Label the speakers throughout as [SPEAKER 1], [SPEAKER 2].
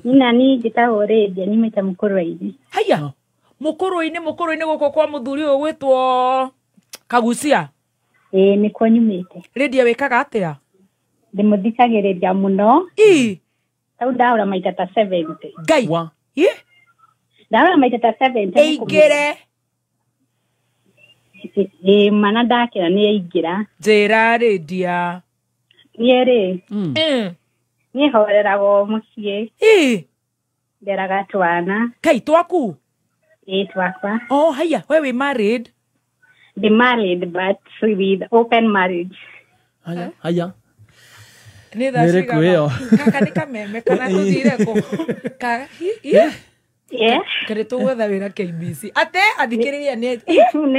[SPEAKER 1] Nina ni njitagwo Lydia nimete Mũkũrũi-inĩ.
[SPEAKER 2] Haya. Mũkũrũi-inĩ gũkũ kwa mũthuri ũyũ gwĩtwo Kagucia.
[SPEAKER 1] Nĩ kuo nyumĩte.
[SPEAKER 2] Lydia wĩkaga atĩa?
[SPEAKER 1] Ndĩmũthikagĩrĩria mũno. Tau ndahũra maita ta 70.
[SPEAKER 2] Ngai.
[SPEAKER 1] Ndahũra maita ta 70.
[SPEAKER 2] Eigere.
[SPEAKER 1] Mana ndakĩra nĩ aingĩra.
[SPEAKER 2] Njĩra Lydia.
[SPEAKER 1] Niĩ-rĩ. Niĩ horeragwo mũciĩ. Nderaga twana.
[SPEAKER 2] Kai twaku?
[SPEAKER 1] Twakwa.
[SPEAKER 2] Oh, haya. We wĩ married?
[SPEAKER 1] The married but with open marriage.
[SPEAKER 3] Haya.
[SPEAKER 2] Nĩ tha cigana. Kaka nĩ kameme kana tũthire kũ? Kare tũgwetha wĩra KBC. Ate athikĩrĩria
[SPEAKER 1] nĩ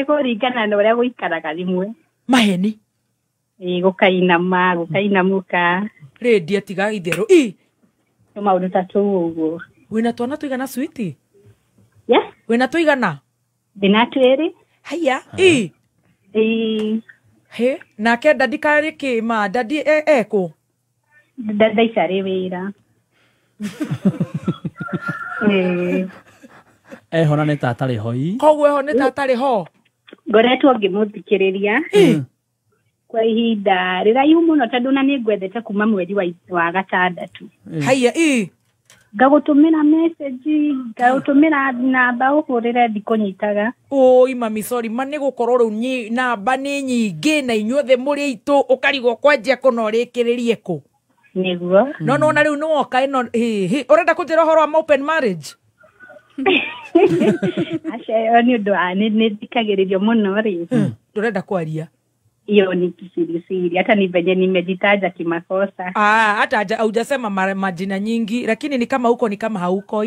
[SPEAKER 1] kũringana na ũrĩa gũikaraga rimwe.
[SPEAKER 2] Maheni.
[SPEAKER 1] Gũkainamũka.
[SPEAKER 2] Lydia tiga itherũ.
[SPEAKER 1] Nĩ maũndũ ta tũu ũguo.
[SPEAKER 2] Wĩna twana tũigana switi?
[SPEAKER 1] Wĩna
[SPEAKER 2] tũigana?
[SPEAKER 1] Ndĩna twĩrĩ.
[SPEAKER 2] Haya. Nake dadi karĩ kĩma? Dadi ekũ?
[SPEAKER 1] Dada icarĩ wĩra.
[SPEAKER 3] Eho na nĩ tatarĩ hoi.
[SPEAKER 2] Koguo eho nĩ tatarĩ ho?
[SPEAKER 1] Ngoretwo ngĩmũthikĩrĩria kwa ihinda rĩraihu mũno tondũ na nĩ ngwethete kuma mweri wa gatandatũ.
[SPEAKER 2] Haya.
[SPEAKER 1] Ngagũtũmĩra message, ngagũtũmĩra namba ũhũrĩre ndikũnyitaga.
[SPEAKER 2] Oi mami sorry, nĩ gũkorwo rĩu namba nĩ nyingĩ na inyuothe mũrĩ aitũ ũkarigwo kwanjia kũna ũrĩkĩrĩrie kũ?
[SPEAKER 1] Nĩguo.
[SPEAKER 2] No na rĩu nĩ woka ĩno ũrenda kũnjĩra ũhoro wa open marriage?
[SPEAKER 1] Aca nĩ ũndũ wa nĩ thikagĩrĩrio mũno rĩ.
[SPEAKER 2] Ndũrenda kwaria?
[SPEAKER 1] Hiyo ni kisirisiri, hata ni venye nimejitaja kimakosa.
[SPEAKER 2] Hata haujasema majina nyingi, lakini ni kama huko ni kama hauko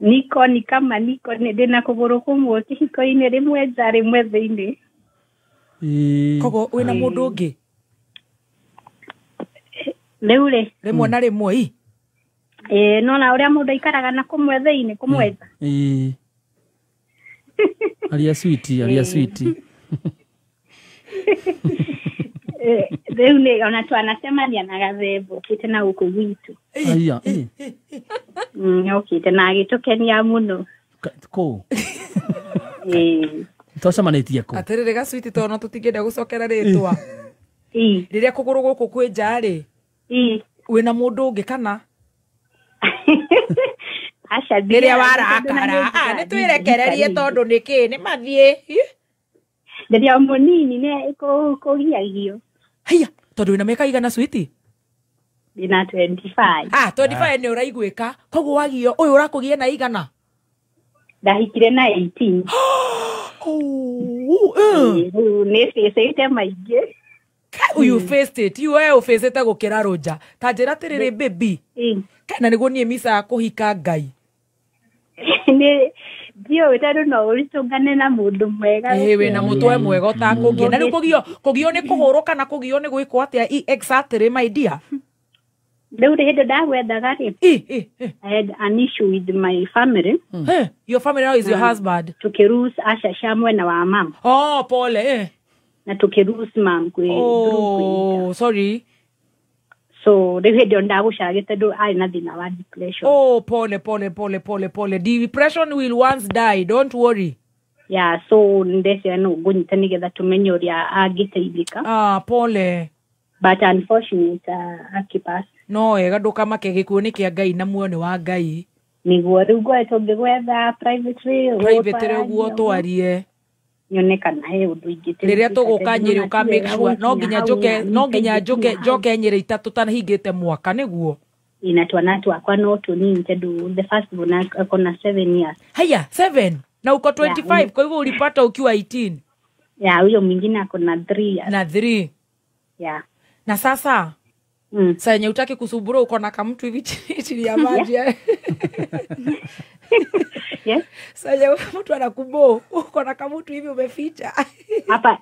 [SPEAKER 1] Niko ni kama niko ndina kũgũrũ kũmwe kĩhiko-inĩ rĩmwe nja rĩmwe thĩinĩ.
[SPEAKER 2] Kogo wĩna mũndũ ũngĩ?
[SPEAKER 1] Rĩu
[SPEAKER 2] rĩmwe na rĩmwe
[SPEAKER 1] no na ũrĩa mũndũ aikaraga na kũmwe thĩinĩ kũmwetha.
[SPEAKER 3] Aria switi.
[SPEAKER 1] Rĩu nĩ ona twanacemania na gathembo ũkĩte na gũkũ gwitũ. Ũkĩte na agĩtũkenia mũno.
[SPEAKER 3] Kũ? Twacemanĩtie kũ?
[SPEAKER 2] Atĩrĩrĩ gacwiti tondũ no tũtingĩenda gũcokera rĩtwa. Rĩrĩa kũgũrũ gũkũ kwĩ nja-rĩ, wĩna mũndũ ũngĩ kana? Rĩrĩa warakara nĩ twĩrekererie tondũ nĩkĩ nĩ mathiĩ.
[SPEAKER 1] Rĩrĩa mũnini nĩ kũgiagio.
[SPEAKER 2] Haya, tondũ wĩna mĩaka igana switi?
[SPEAKER 1] Ndĩna 25.
[SPEAKER 2] 25 nĩ ũraiguĩka. Koguo wagio ũyũ ũrakũgie na igana?
[SPEAKER 1] Ndahikire na 18. Nĩ facete maingĩ.
[SPEAKER 2] You faced it. You facete gũkĩra Roja. Ta njĩra atĩrĩrĩ baby. Kana nĩguo niĩ misa kũhika Ngai.
[SPEAKER 1] Dio tondũ no ũritũngane na mũndũ mwega.
[SPEAKER 2] Wĩna mũtwe mwega ũtakũgia. Na rĩu kũgio nĩ kũhũrwo kana kũgio nĩ gwĩkwo atĩa exactly my dear?
[SPEAKER 1] Rĩu hĩndĩ ndagwethaga rĩ. I had an issue with my family.
[SPEAKER 2] Your family now is your husband?
[SPEAKER 1] Tukĩruhusu Asha cia mwena wa mama.
[SPEAKER 2] Pole.
[SPEAKER 1] Na tukĩruhusu mam kwĩ.
[SPEAKER 2] Sorry.
[SPEAKER 1] So rĩu hĩndĩ ndagũcagĩte ndũ arĩ na thĩna wa depression.
[SPEAKER 2] Pole. Depression will once die, don't worry.
[SPEAKER 1] So ndese no ngũnyita nĩgetha tũmenye ũrĩa angĩteithĩka.
[SPEAKER 2] Pole.
[SPEAKER 1] But unfortunately akipass.
[SPEAKER 2] No ega ndũkamake gĩkuũ nĩ kĩa Ngai na muoyo nĩ wa Ngai.
[SPEAKER 1] Nĩguo rĩu ngoretwo ngĩgwetha privately
[SPEAKER 2] ũguo twarie.
[SPEAKER 1] Nyone kana he ũndũ ingĩteithĩka.
[SPEAKER 2] Rĩrĩa tũgũka Nyĩrĩ ũka make sure no nginya njoke Nyĩrĩ itatũ tanahingĩte mwaka nĩguo.
[SPEAKER 1] Ina twana twakwa no tũnini tondũ the first one akona 7 years.
[SPEAKER 2] Haya 7 na uko 25 kwa hivyo ulipata ukiwa 18.
[SPEAKER 1] Huyo mwingine akona 3 years.
[SPEAKER 2] Na 3. Na sasa sasa yenye utaki kusubura uko na kamtu hivi chini ya maji. Sasa mtu anakubo uko na kamtu hivi umeficha.
[SPEAKER 1] Hapa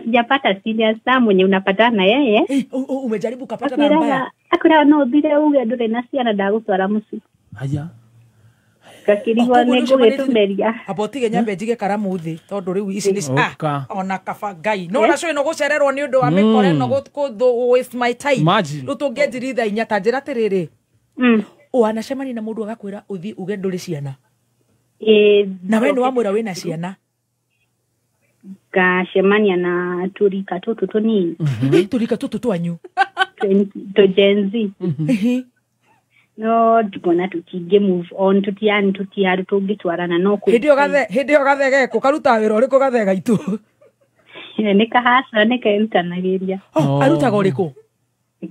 [SPEAKER 1] sijapata serious sana mwenye unapatana yeye.
[SPEAKER 2] Umejaribu kupata na mbaya.
[SPEAKER 1] Akura no thire uge ndure na ciana ndagũtwara muci.
[SPEAKER 3] Haya.
[SPEAKER 1] Kakirigwo nĩ ngũgĩtũmeria.
[SPEAKER 2] Abotige nyambe njige karamu thi tondu riu ici ni ona kaba Ngai. No na cio no gũcererwo nĩ ũndũ wa mĩkore no waste my time. Rĩu tũngĩenjiritha inya ta njĩra atĩrĩrĩ. anacemani na mundu agakwira uthi uge nduri ciana na we ni wamwira wina ciana
[SPEAKER 1] gacemania na turika tutu tunini
[SPEAKER 2] turika tutu twanyu
[SPEAKER 1] to Gen Z no tukona tutige move on tutiani tutiari tungitwarana no ku
[SPEAKER 2] hindi o gathege ko karuta wira uri ko gathega itu
[SPEAKER 1] ne kahasa ne kaentanagiria
[SPEAKER 2] arutaga uriku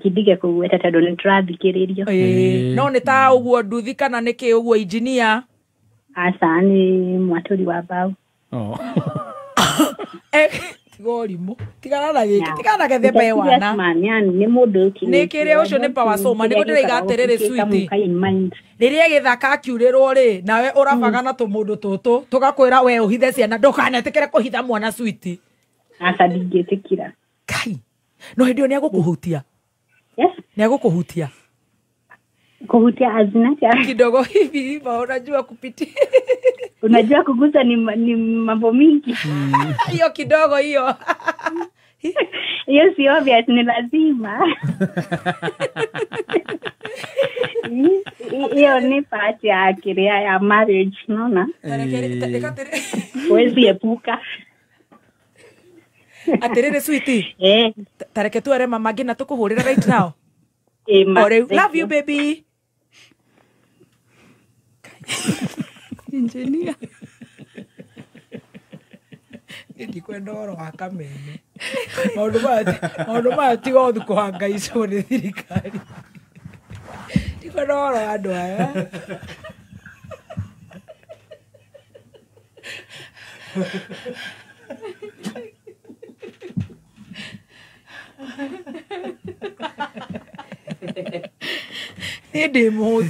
[SPEAKER 1] kidige kuweta tado ni trathikiririo
[SPEAKER 2] no ni ta uguo nduthi kana niki uguo engineer
[SPEAKER 1] asa ni mwaturi wa bau
[SPEAKER 2] tigorimu tigana gethembe wana
[SPEAKER 1] ni mundu
[SPEAKER 2] ni kire ucio ni power soma ni gudira igaterere sweet riria githaka akiurirwo ri nawe urabagana tumundu tutu tugakwira we uhithe ciana ndukanetikire kuhitha mwana sweet
[SPEAKER 1] asa ndingetikira
[SPEAKER 2] kai no hindio ni agukuhutia
[SPEAKER 1] yes
[SPEAKER 2] ni agukuhutia
[SPEAKER 1] kuhutia azina
[SPEAKER 2] kidogo hivi unajua kupitia
[SPEAKER 1] unajua kugusa ni mambo mingi
[SPEAKER 2] hiyo kidogo hiyo
[SPEAKER 1] hiyo si obvious ni lazima hiyo ni part ya kiria ya marriage naona wezi epuka
[SPEAKER 2] atirire sweetie tareke tu are mama ngina tukuhurira right now love you baby engineer ndikwenda oro wa kamene maundu matiga othe kuhangaicwo ni thirikari ndikwenda oro wa andu aya ndi mu